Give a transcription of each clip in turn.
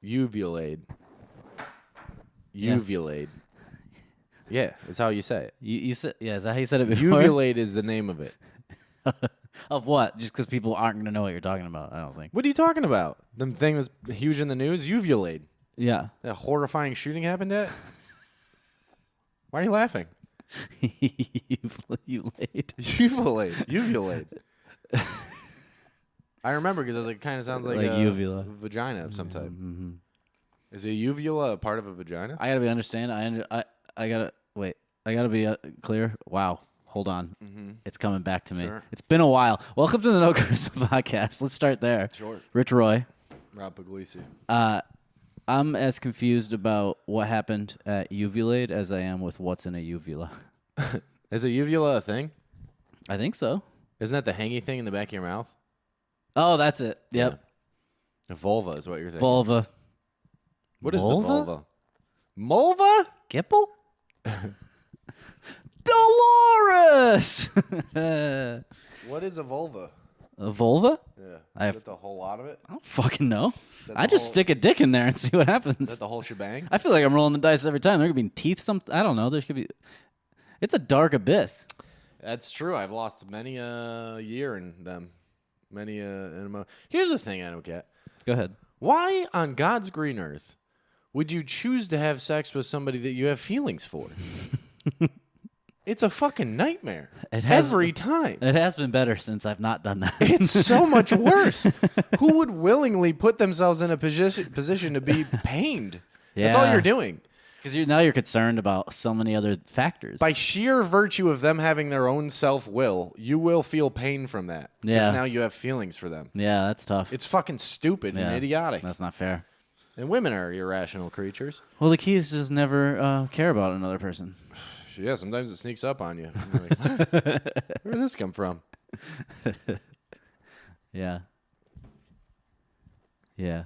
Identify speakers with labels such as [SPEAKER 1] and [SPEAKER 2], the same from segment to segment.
[SPEAKER 1] Uvulade. Uvulade. Yeah, that's how you say it.
[SPEAKER 2] You said, yeah, is that how you said it before?
[SPEAKER 1] Uvulade is the name of it.
[SPEAKER 2] Of what? Just because people aren't going to know what you're talking about, I don't think.
[SPEAKER 1] What are you talking about? The thing that's huge in the news? Uvulade.
[SPEAKER 2] Yeah.
[SPEAKER 1] That horrifying shooting happened at? Why are you laughing?
[SPEAKER 2] You laid.
[SPEAKER 1] Uvulade. I remember because I was like, kind of sounds like a
[SPEAKER 2] uvula.
[SPEAKER 1] vagina of some type.
[SPEAKER 2] Mm-hmm.
[SPEAKER 1] Is a uvula a part of a vagina?
[SPEAKER 2] I gotta be understand. I gotta wait. I gotta be clear. Wow. Hold on.
[SPEAKER 1] Mm-hmm.
[SPEAKER 2] It's coming back to me.
[SPEAKER 1] Sure.
[SPEAKER 2] It's been a while. Welcome to the No Charisma podcast. Let's start there.
[SPEAKER 1] Sure.
[SPEAKER 2] Rich Roy.
[SPEAKER 1] Rob Puglisi.
[SPEAKER 2] I'm as confused about what happened at Uvulade as I am with what's in a uvula.
[SPEAKER 1] Is a uvula a thing?
[SPEAKER 2] I think so.
[SPEAKER 1] Isn't that the hangy thing in the back of your mouth?
[SPEAKER 2] Oh, that's it. Yep.
[SPEAKER 1] Yeah. A vulva is what you're thinking.
[SPEAKER 2] Vulva.
[SPEAKER 1] What is
[SPEAKER 2] Vulva?
[SPEAKER 1] the vulva? Mulva?
[SPEAKER 2] Gipple? Dolores!
[SPEAKER 1] What is a vulva?
[SPEAKER 2] A vulva?
[SPEAKER 1] Yeah.
[SPEAKER 2] I
[SPEAKER 1] Is
[SPEAKER 2] have-
[SPEAKER 1] it the whole lot of it?
[SPEAKER 2] I don't fucking know.
[SPEAKER 1] that
[SPEAKER 2] I
[SPEAKER 1] the
[SPEAKER 2] just
[SPEAKER 1] whole-
[SPEAKER 2] stick a dick in there and see what
[SPEAKER 1] Is
[SPEAKER 2] happens.
[SPEAKER 1] that the whole shebang?
[SPEAKER 2] I feel like I'm rolling the dice every time. There could be teeth, something. I don't know. There could be. It's a dark abyss.
[SPEAKER 1] That's true. I've lost many a year in them. Here's the thing I don't get.
[SPEAKER 2] Go ahead.
[SPEAKER 1] Why on God's green earth would you choose to have sex with somebody that you have feelings for? It's a fucking nightmare.
[SPEAKER 2] It has-
[SPEAKER 1] Every time.
[SPEAKER 2] It has been better since I've not done that.
[SPEAKER 1] It's so much worse. Who would willingly put themselves in a position to be pained? That's all
[SPEAKER 2] Yeah.
[SPEAKER 1] you're doing.
[SPEAKER 2] Because now you're concerned about so many other factors.
[SPEAKER 1] By sheer virtue of them having their own self-will, you will feel pain from that.
[SPEAKER 2] Yeah.
[SPEAKER 1] Because now you have feelings for them.
[SPEAKER 2] Yeah, that's tough.
[SPEAKER 1] It's fucking stupid
[SPEAKER 2] Yeah.
[SPEAKER 1] and idiotic.
[SPEAKER 2] That's not fair.
[SPEAKER 1] And women are irrational creatures.
[SPEAKER 2] Well, the key is to just never care about another person.
[SPEAKER 1] Yeah, sometimes it sneaks up on you. You're like, what? Where did this come from?
[SPEAKER 2] Yeah. Yeah.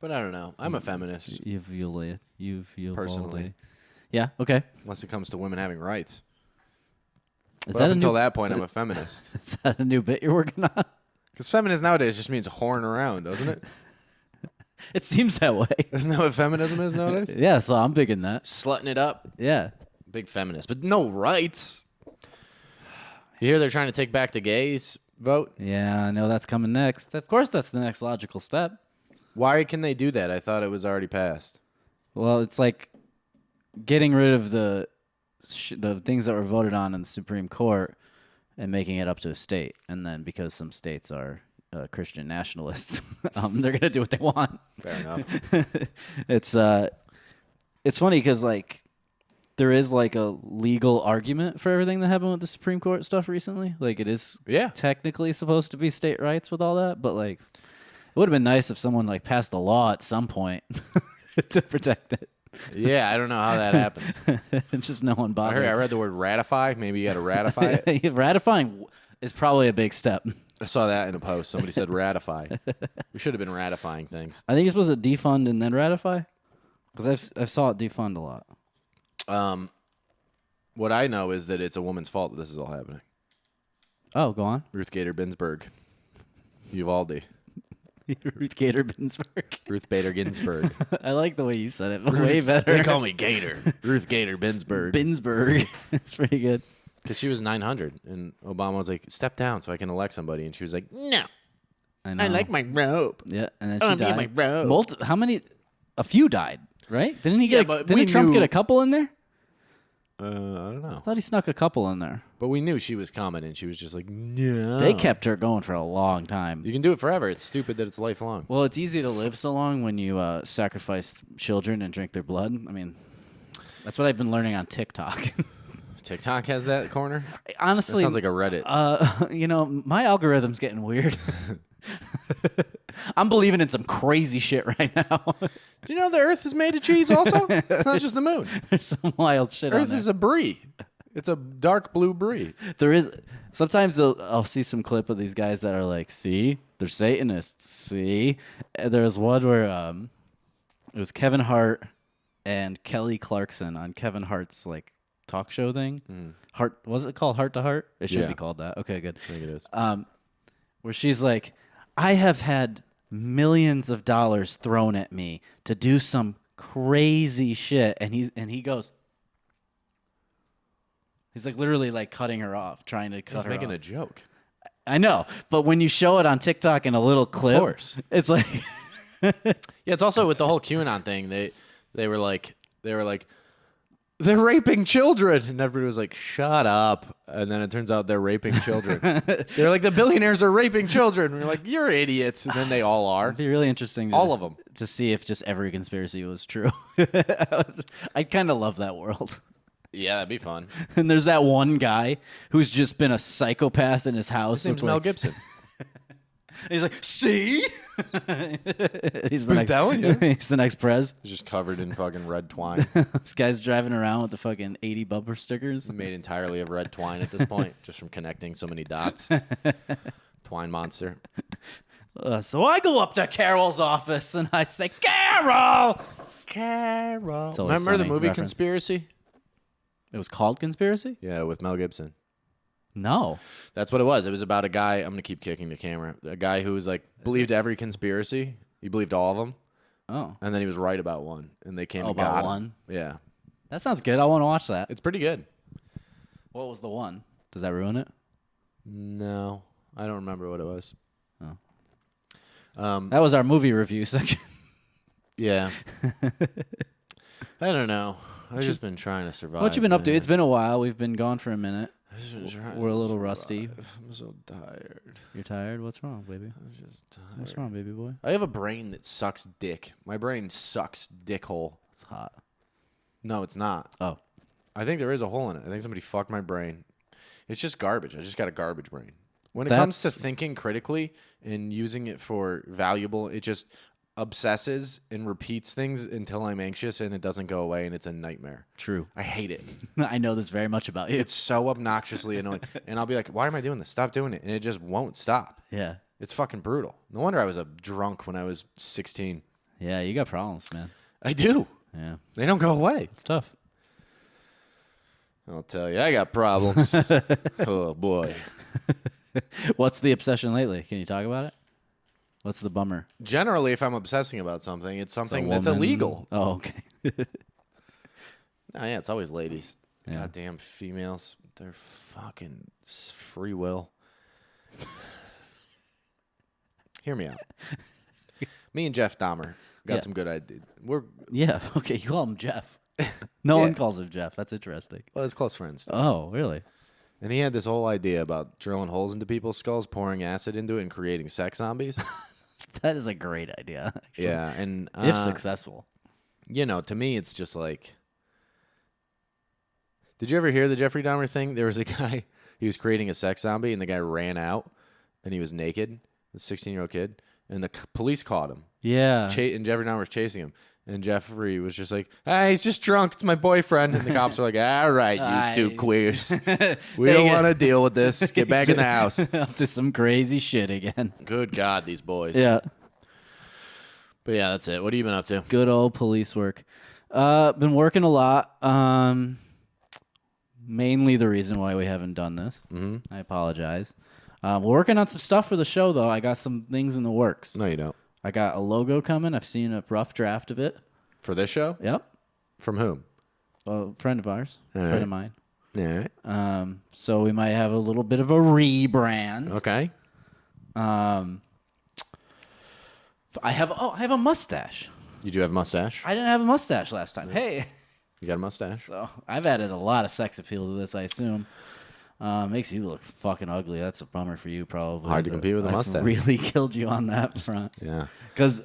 [SPEAKER 1] But I don't know. I'm a feminist,
[SPEAKER 2] Uvulate.
[SPEAKER 1] Personally.
[SPEAKER 2] Yeah. Okay.
[SPEAKER 1] unless it comes to women having rights.
[SPEAKER 2] Is
[SPEAKER 1] But
[SPEAKER 2] that
[SPEAKER 1] up
[SPEAKER 2] a
[SPEAKER 1] until
[SPEAKER 2] new?
[SPEAKER 1] that point, I'm a feminist.
[SPEAKER 2] Is that a new bit you're working on?
[SPEAKER 1] Because feminist nowadays just means whoring around, doesn't it?
[SPEAKER 2] It seems that way.
[SPEAKER 1] Isn't that what feminism is nowadays?
[SPEAKER 2] Yeah. So I'm big in that.
[SPEAKER 1] Slutting it up.
[SPEAKER 2] Yeah.
[SPEAKER 1] Big feminist. But no rights. You hear they're trying to take back the gays vote?
[SPEAKER 2] Yeah. I know that's coming next. Of course, that's the next logical step.
[SPEAKER 1] Why can they do that? I thought it was already passed.
[SPEAKER 2] Well, it's like getting rid of the things that were voted on in the Supreme Court and making it up to a state. And then because some states are Christian nationalists, they're gonna do what they want.
[SPEAKER 1] Fair enough.
[SPEAKER 2] It's funny because like there is like a legal argument for everything that happened with the Supreme Court stuff recently. Like it is
[SPEAKER 1] Yeah.
[SPEAKER 2] technically supposed to be state rights with all that, but like it would have been nice if someone like passed a law at some point to protect it.
[SPEAKER 1] Yeah, I don't know how that happens.
[SPEAKER 2] Just no one
[SPEAKER 1] I
[SPEAKER 2] bothered.
[SPEAKER 1] read the word ratify. Maybe you got to ratify it.
[SPEAKER 2] Ratifying is probably a big step.
[SPEAKER 1] I saw that in a post. Somebody said ratify. We should have been ratifying things.
[SPEAKER 2] I think you're supposed to defund and then ratify. Because I saw it defund a lot.
[SPEAKER 1] What I know is that it's a woman's fault that this is all happening.
[SPEAKER 2] Oh, go on.
[SPEAKER 1] Ruth Gator Ginsburg. Uvalde.
[SPEAKER 2] Ruth Gator Binsberg.
[SPEAKER 1] Ruth Bader Ginsburg.
[SPEAKER 2] I like the way you said it. Way better.
[SPEAKER 1] They call me Gator. Ruth Gator Ginsburg.
[SPEAKER 2] Binsberg. It's pretty good.
[SPEAKER 1] Because she was 900, and Obama was like, step down so I can elect somebody. And she was like, no,
[SPEAKER 2] I know.
[SPEAKER 1] I like my robe.
[SPEAKER 2] Yeah, and then
[SPEAKER 1] I
[SPEAKER 2] she
[SPEAKER 1] wanna be in
[SPEAKER 2] died.
[SPEAKER 1] my robe.
[SPEAKER 2] How many? A few died, right? Didn't he
[SPEAKER 1] Yeah,
[SPEAKER 2] get?
[SPEAKER 1] but
[SPEAKER 2] Didn't
[SPEAKER 1] we
[SPEAKER 2] Trump
[SPEAKER 1] knew-
[SPEAKER 2] get a couple in there?
[SPEAKER 1] I don't know.
[SPEAKER 2] I thought he snuck a couple in there.
[SPEAKER 1] But we knew she was coming, and she was just like, no.
[SPEAKER 2] They kept her going for a long time.
[SPEAKER 1] You can do it forever. It's stupid that it's lifelong.
[SPEAKER 2] Well, it's easy to live so long when you sacrifice children and drink their blood. I mean, that's what I've been learning on TikTok.
[SPEAKER 1] TikTok has that corner? That
[SPEAKER 2] Honestly,
[SPEAKER 1] sounds like a Reddit.
[SPEAKER 2] you know, my algorithm's getting weird. I'm believing in some crazy shit right now.
[SPEAKER 1] Do you know the Earth is made of cheese also? It's not just the moon.
[SPEAKER 2] There's some wild shit on
[SPEAKER 1] Earth
[SPEAKER 2] there.
[SPEAKER 1] is a brie. It's a dark blue brie.
[SPEAKER 2] There is sometimes I'll see some clip of these guys that are like, see, they're Satanists. See, and there was one where it was Kevin Hart and Kelly Clarkson on Kevin Hart's like talk show thing. Heart, was it called Heart to Heart? It should
[SPEAKER 1] Yeah.
[SPEAKER 2] be called that. Okay, good.
[SPEAKER 1] I think it is.
[SPEAKER 2] Where she's like, I have had millions of dollars thrown at me to do some crazy shit, and he goes. He's like literally like cutting her off, trying to cut
[SPEAKER 1] He's
[SPEAKER 2] her
[SPEAKER 1] making
[SPEAKER 2] off.
[SPEAKER 1] a joke.
[SPEAKER 2] I know, but when you show it on TikTok in a little clip,
[SPEAKER 1] course.
[SPEAKER 2] it's like
[SPEAKER 1] Yeah, it's also with the whole QAnon thing. They were like they're raping children, and everybody was like, "Shut up!" And then it turns out they're raping children. They're like, the billionaires are raping children. And we're like, "You're idiots," and then they all are.
[SPEAKER 2] it'd be really interesting.
[SPEAKER 1] All of them.
[SPEAKER 2] to see if just every conspiracy was true. I kind of love that world.
[SPEAKER 1] Yeah, that'd be fun.
[SPEAKER 2] And there's that one guy who's just been a psychopath in his house.
[SPEAKER 1] His name's
[SPEAKER 2] with,
[SPEAKER 1] Mel
[SPEAKER 2] like-
[SPEAKER 1] Gibson.
[SPEAKER 2] He's like, see? He's the
[SPEAKER 1] I'm
[SPEAKER 2] next,
[SPEAKER 1] telling you.
[SPEAKER 2] He's the next prez.
[SPEAKER 1] He's just covered in fucking red twine,
[SPEAKER 2] This guy's driving around with the fucking 80 bumper stickers.
[SPEAKER 1] made entirely of red twine at this point, just from connecting so many dots. Twine monster.
[SPEAKER 2] So I go up to Carol's office and I say, Carol!
[SPEAKER 1] Carol.
[SPEAKER 2] always
[SPEAKER 1] Remember the
[SPEAKER 2] funny
[SPEAKER 1] movie
[SPEAKER 2] reference.
[SPEAKER 1] Conspiracy?
[SPEAKER 2] It was called Conspiracy?
[SPEAKER 1] Yeah, with Mel Gibson.
[SPEAKER 2] No.
[SPEAKER 1] That's what it was. It was about a guy. I'm gonna keep kicking the camera. A guy who was like believed every conspiracy. He believed all of them,
[SPEAKER 2] Oh.
[SPEAKER 1] and then he was right about one, and they came
[SPEAKER 2] Oh,
[SPEAKER 1] and
[SPEAKER 2] about
[SPEAKER 1] got him.
[SPEAKER 2] one?
[SPEAKER 1] Yeah,
[SPEAKER 2] That sounds good. I want to watch that.
[SPEAKER 1] it's pretty good.
[SPEAKER 2] What was the one? Does that ruin it?
[SPEAKER 1] No, I don't remember what it was.
[SPEAKER 2] That was our movie review section.
[SPEAKER 1] Yeah, I don't know. I've just been trying to survive.
[SPEAKER 2] What you been up to?
[SPEAKER 1] man.
[SPEAKER 2] It's been a while. We've been gone for a minute.
[SPEAKER 1] I've just been trying
[SPEAKER 2] We're a
[SPEAKER 1] to
[SPEAKER 2] little
[SPEAKER 1] survive.
[SPEAKER 2] rusty.
[SPEAKER 1] I'm so tired.
[SPEAKER 2] You're tired? What's wrong, baby?
[SPEAKER 1] I'm just tired.
[SPEAKER 2] What's wrong, baby boy?
[SPEAKER 1] I have a brain that sucks dick. My brain sucks dick hole.
[SPEAKER 2] It's hot.
[SPEAKER 1] No, it's not.
[SPEAKER 2] Oh.
[SPEAKER 1] I think there is a hole in it. I think somebody fucked my brain. It's just garbage. I just got a garbage brain. When it comes to
[SPEAKER 2] That's-
[SPEAKER 1] thinking critically and using it for valuable, it just obsesses and repeats things until I'm anxious and it doesn't go away and it's a nightmare.
[SPEAKER 2] True.
[SPEAKER 1] I hate it.
[SPEAKER 2] I know this very much about you.
[SPEAKER 1] It's so obnoxiously annoying. And I'll be like, why am I doing this? Stop doing it. And it just won't stop.
[SPEAKER 2] Yeah.
[SPEAKER 1] It's fucking brutal. No wonder I was a drunk when I was 16.
[SPEAKER 2] Yeah, you got problems, man.
[SPEAKER 1] I do.
[SPEAKER 2] Yeah.
[SPEAKER 1] They don't go away.
[SPEAKER 2] It's tough.
[SPEAKER 1] I'll tell you, I got problems. Oh, boy.
[SPEAKER 2] What's the obsession lately? Can you talk about it? What's the bummer?
[SPEAKER 1] Generally, if I'm obsessing about something, it's something that's
[SPEAKER 2] woman.
[SPEAKER 1] illegal.
[SPEAKER 2] Oh, okay.
[SPEAKER 1] Oh, yeah, it's always ladies.
[SPEAKER 2] Yeah.
[SPEAKER 1] Goddamn females. They're fucking free will. Hear me out. Me and Jeff Dahmer got
[SPEAKER 2] Yeah.
[SPEAKER 1] some good ideas. We're
[SPEAKER 2] Yeah. Okay. You call him Jeff. No
[SPEAKER 1] Yeah.
[SPEAKER 2] one calls him Jeff. That's interesting.
[SPEAKER 1] well, it's close friends.
[SPEAKER 2] Oh, really?
[SPEAKER 1] And he had this whole idea about drilling holes into people's skulls, pouring acid into it, and creating sex zombies.
[SPEAKER 2] That is a great idea. actually.
[SPEAKER 1] Yeah, and
[SPEAKER 2] If successful.
[SPEAKER 1] you know, to me, it's just like. Did you ever hear the Jeffrey Dahmer thing? There was a guy, he was creating a sex zombie, and the guy ran out, and he was naked, a 16-year-old kid, and the police caught him.
[SPEAKER 2] Yeah.
[SPEAKER 1] And Jeffrey Dahmer was chasing him. And Jeffrey was just like, he's just drunk. It's my boyfriend. And the cops are like, all right, you two queers. We don't want to deal with this. Get back in the house.
[SPEAKER 2] Up to some crazy shit again.
[SPEAKER 1] Good God, these boys.
[SPEAKER 2] Yeah.
[SPEAKER 1] But yeah, that's it. What have you been up to?
[SPEAKER 2] Good old police work. Been working a lot. Mainly the reason why we haven't done this.
[SPEAKER 1] Mm-hmm.
[SPEAKER 2] I apologize. We're working on some stuff for the show, though. I got some things in the works.
[SPEAKER 1] No, you don't.
[SPEAKER 2] I got a logo coming. I've seen a rough draft of it.
[SPEAKER 1] For this show?
[SPEAKER 2] Yep.
[SPEAKER 1] From whom?
[SPEAKER 2] A friend of ours.
[SPEAKER 1] All
[SPEAKER 2] Friend
[SPEAKER 1] right.
[SPEAKER 2] of mine.
[SPEAKER 1] Yeah.
[SPEAKER 2] So we might have a little bit of a rebrand.
[SPEAKER 1] Okay.
[SPEAKER 2] I have a mustache.
[SPEAKER 1] You do have a mustache?
[SPEAKER 2] I didn't have a mustache last time. Hey.
[SPEAKER 1] You got a mustache?
[SPEAKER 2] So I've added a lot of sex appeal to this, I assume. Makes you look fucking ugly. That's a bummer for you, probably.
[SPEAKER 1] Hard to
[SPEAKER 2] but
[SPEAKER 1] compete with a
[SPEAKER 2] I've
[SPEAKER 1] mustache.
[SPEAKER 2] Really killed you on that front.
[SPEAKER 1] Yeah.
[SPEAKER 2] Because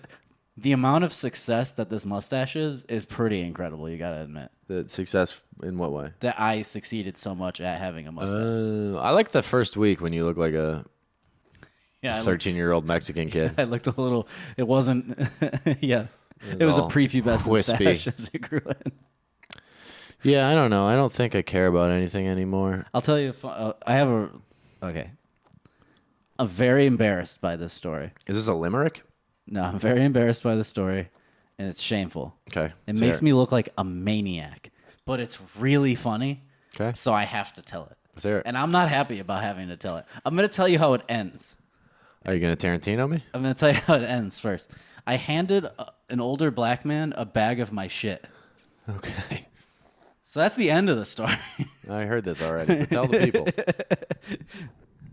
[SPEAKER 2] the amount of success that this mustache is pretty incredible. You gotta admit
[SPEAKER 1] The success in what way?
[SPEAKER 2] that I succeeded so much at having a mustache.
[SPEAKER 1] I like the first week when you look like a
[SPEAKER 2] Yeah,
[SPEAKER 1] 13-year-old Mexican kid.
[SPEAKER 2] I looked a little. It wasn't. Yeah, it was a
[SPEAKER 1] all
[SPEAKER 2] prepubescent
[SPEAKER 1] wispy.
[SPEAKER 2] stash as it grew in.
[SPEAKER 1] Yeah, I don't know. I don't think I care about anything anymore.
[SPEAKER 2] I'll tell you. I have a. Okay. I'm very embarrassed by this story.
[SPEAKER 1] Is this a limerick?
[SPEAKER 2] No, I'm very embarrassed by this story, and it's shameful.
[SPEAKER 1] Okay.
[SPEAKER 2] It makes me look like a maniac, but it's really funny.
[SPEAKER 1] Okay.
[SPEAKER 2] So I have to tell it.
[SPEAKER 1] Let's hear it.
[SPEAKER 2] And I'm not happy about having to tell it. I'm going to tell you how it ends.
[SPEAKER 1] Are you gonna Tarantino me?
[SPEAKER 2] I'm gonna tell you how it ends first. I handed an older black man a bag of my shit.
[SPEAKER 1] Okay.
[SPEAKER 2] So that's the end of the story.
[SPEAKER 1] I heard this already. But tell the people.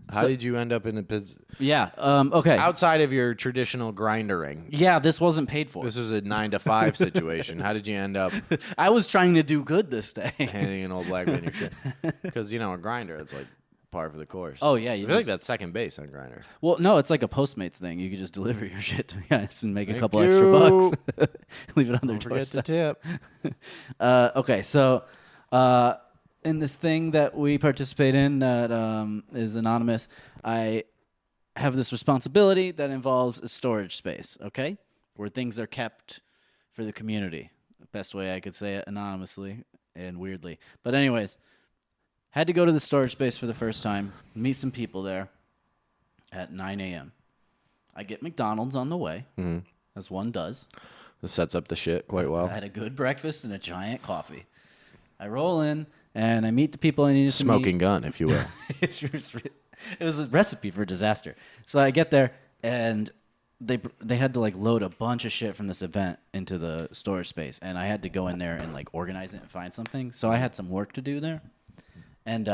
[SPEAKER 1] How did you end up in a position
[SPEAKER 2] Yeah. Okay.
[SPEAKER 1] outside of your traditional grindering?
[SPEAKER 2] Yeah, this wasn't paid for.
[SPEAKER 1] This was a 9 to 5 situation. How did you end up
[SPEAKER 2] I was trying to do good this day.
[SPEAKER 1] handing an old black man your shit? Because a grinder, it's like par for the course.
[SPEAKER 2] Oh, yeah,
[SPEAKER 1] I
[SPEAKER 2] you
[SPEAKER 1] feel like
[SPEAKER 2] just-
[SPEAKER 1] that's second base on grinder.
[SPEAKER 2] Well, no, it's like a Postmates thing. You could just deliver your shit to guys and make a
[SPEAKER 1] Thank
[SPEAKER 2] couple extra bucks.
[SPEAKER 1] you.
[SPEAKER 2] Leave it on their
[SPEAKER 1] Don't forget to
[SPEAKER 2] doorstep.
[SPEAKER 1] tip.
[SPEAKER 2] Okay, so in this thing that we participate in that is anonymous, I have this responsibility that involves a storage space, okay, where things are kept for the community. Best way I could say it, anonymously and weirdly. But anyways, had to go to the storage space for the first time, meet some people there at 9 a.m. I get McDonald's on the way, as one does.
[SPEAKER 1] This sets up the shit quite
[SPEAKER 2] I
[SPEAKER 1] well.
[SPEAKER 2] had a good breakfast and a giant coffee. I roll in and I meet the people I needed to meet.
[SPEAKER 1] Smoking gun, if you will.
[SPEAKER 2] It was a recipe for disaster. So I get there and they had to like load a bunch of shit from this event into the storage space, and I had to go in there and like organize it and find something. So I had some work to do there, and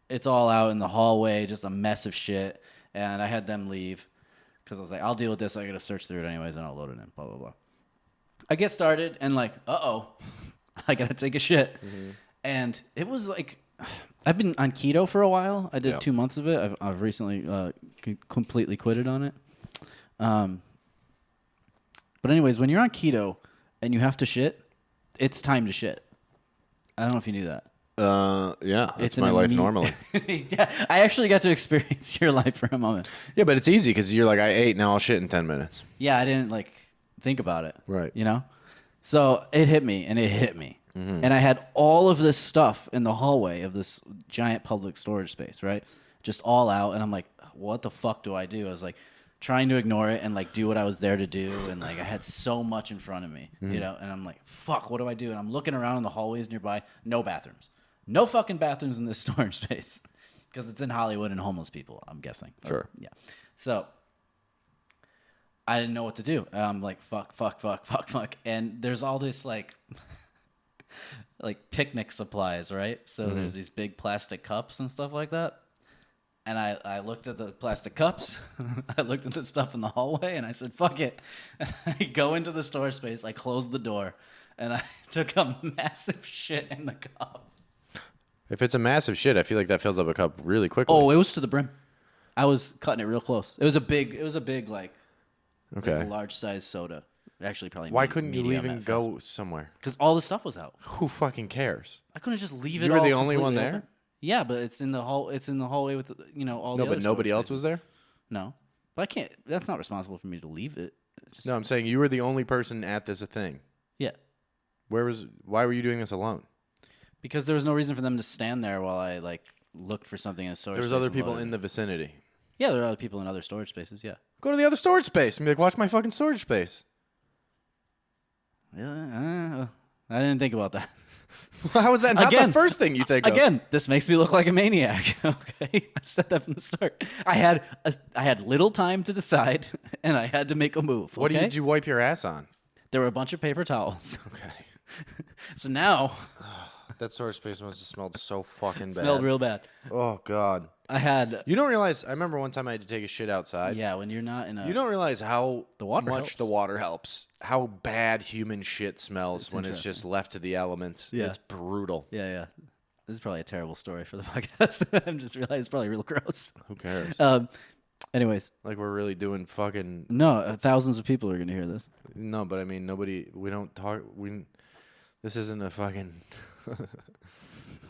[SPEAKER 2] it's all out in the hallway, just a mess of shit. And I had them leave because I was like, I'll deal with this. I gotta search through it anyways, and I'll load it in. Blah blah blah. I get started and like, I gotta take a shit, and it was like. I've been on keto for a while. I did 2 months of it. I've recently completely quitted on it. But anyways, when you're on keto and you have to shit, it's time to shit. I don't know if you knew that.
[SPEAKER 1] Yeah, that's
[SPEAKER 2] It's
[SPEAKER 1] my
[SPEAKER 2] an
[SPEAKER 1] life
[SPEAKER 2] immediate-
[SPEAKER 1] normally.
[SPEAKER 2] Yeah, I actually got to experience your life for a moment.
[SPEAKER 1] Yeah, but it's easy because you're like, I ate, now I'll shit in 10 minutes.
[SPEAKER 2] Yeah, I didn't like think about it.
[SPEAKER 1] Right.
[SPEAKER 2] You know? So it hit me and it hit me. And I had all of this stuff in the hallway of this giant public storage space, right? Just all out. And I'm like, what the fuck do I do? I was like trying to ignore it and like do what I was there to do. And like I had so much in front of me, you know? And I'm like, fuck, what do I do? And I'm looking around in the hallways nearby. No bathrooms. No fucking bathrooms in this storage space. Because it's in Hollywood and homeless people, I'm guessing.
[SPEAKER 1] Sure.
[SPEAKER 2] Yeah. So I didn't know what to do. I'm like, fuck. And there's all this like picnic supplies, right? So there's these big plastic cups and stuff like that. And I looked at the plastic cups. I looked at the stuff in the hallway, and I said, fuck it. And I go into the storage space. I closed the door, and I took a massive shit in the cup.
[SPEAKER 1] If it's a massive shit, I feel like that fills up a cup really quickly.
[SPEAKER 2] Oh, it was to the brim. I was cutting it real close. It was a big like
[SPEAKER 1] okay.
[SPEAKER 2] a large size soda. Actually, probably.
[SPEAKER 1] Why couldn't you leave and go somewhere?
[SPEAKER 2] Because all the stuff was out.
[SPEAKER 1] Who fucking cares?
[SPEAKER 2] I couldn't just leave it.
[SPEAKER 1] You were
[SPEAKER 2] all
[SPEAKER 1] the only one
[SPEAKER 2] completely
[SPEAKER 1] there?
[SPEAKER 2] open. Yeah, but it's in the hall. It's in the hallway with all the.
[SPEAKER 1] No,
[SPEAKER 2] other
[SPEAKER 1] but nobody
[SPEAKER 2] storage
[SPEAKER 1] else
[SPEAKER 2] spaces.
[SPEAKER 1] was there?
[SPEAKER 2] No, but I can't. That's not responsible for me to leave it. Just,
[SPEAKER 1] No, I'm saying you were the only person at this thing.
[SPEAKER 2] Yeah,
[SPEAKER 1] Why were you doing this alone?
[SPEAKER 2] because there was no reason for them to stand there while I like looked for something in a storage.
[SPEAKER 1] There was
[SPEAKER 2] space
[SPEAKER 1] other
[SPEAKER 2] and
[SPEAKER 1] people
[SPEAKER 2] loaded
[SPEAKER 1] in
[SPEAKER 2] it.
[SPEAKER 1] the vicinity.
[SPEAKER 2] Yeah, there are other people in other storage spaces. Yeah.
[SPEAKER 1] Go to the other storage space and be like, watch my fucking storage space.
[SPEAKER 2] Yeah, I didn't think about that.
[SPEAKER 1] How was that not
[SPEAKER 2] Again-
[SPEAKER 1] the first thing you think of?
[SPEAKER 2] Again, this makes me look like a maniac. Okay, I've said that from the start. I had little time to decide, and I had to make a move.
[SPEAKER 1] What
[SPEAKER 2] okay?
[SPEAKER 1] did you wipe your ass on?
[SPEAKER 2] There were a bunch of paper towels.
[SPEAKER 1] Okay.
[SPEAKER 2] So now
[SPEAKER 1] That storage space must have smelled so fucking
[SPEAKER 2] it
[SPEAKER 1] bad.
[SPEAKER 2] smelled real bad.
[SPEAKER 1] Oh, God.
[SPEAKER 2] I had
[SPEAKER 1] You don't realize, I remember one time I had to take a shit outside.
[SPEAKER 2] yeah. When you're not in a
[SPEAKER 1] You don't realize how
[SPEAKER 2] The water
[SPEAKER 1] much
[SPEAKER 2] helps.
[SPEAKER 1] the water helps. How bad human shit smells
[SPEAKER 2] It's
[SPEAKER 1] when it's just left to the elements.
[SPEAKER 2] Yeah.
[SPEAKER 1] It's brutal.
[SPEAKER 2] yeah. This is probably a terrible story for the podcast. I'm just realizing it's probably real gross.
[SPEAKER 1] Who cares?
[SPEAKER 2] Anyways,
[SPEAKER 1] Like we're really doing fucking
[SPEAKER 2] no, thousands of people are gonna hear this.
[SPEAKER 1] no, but I mean nobody. We don't talk. This isn't a fucking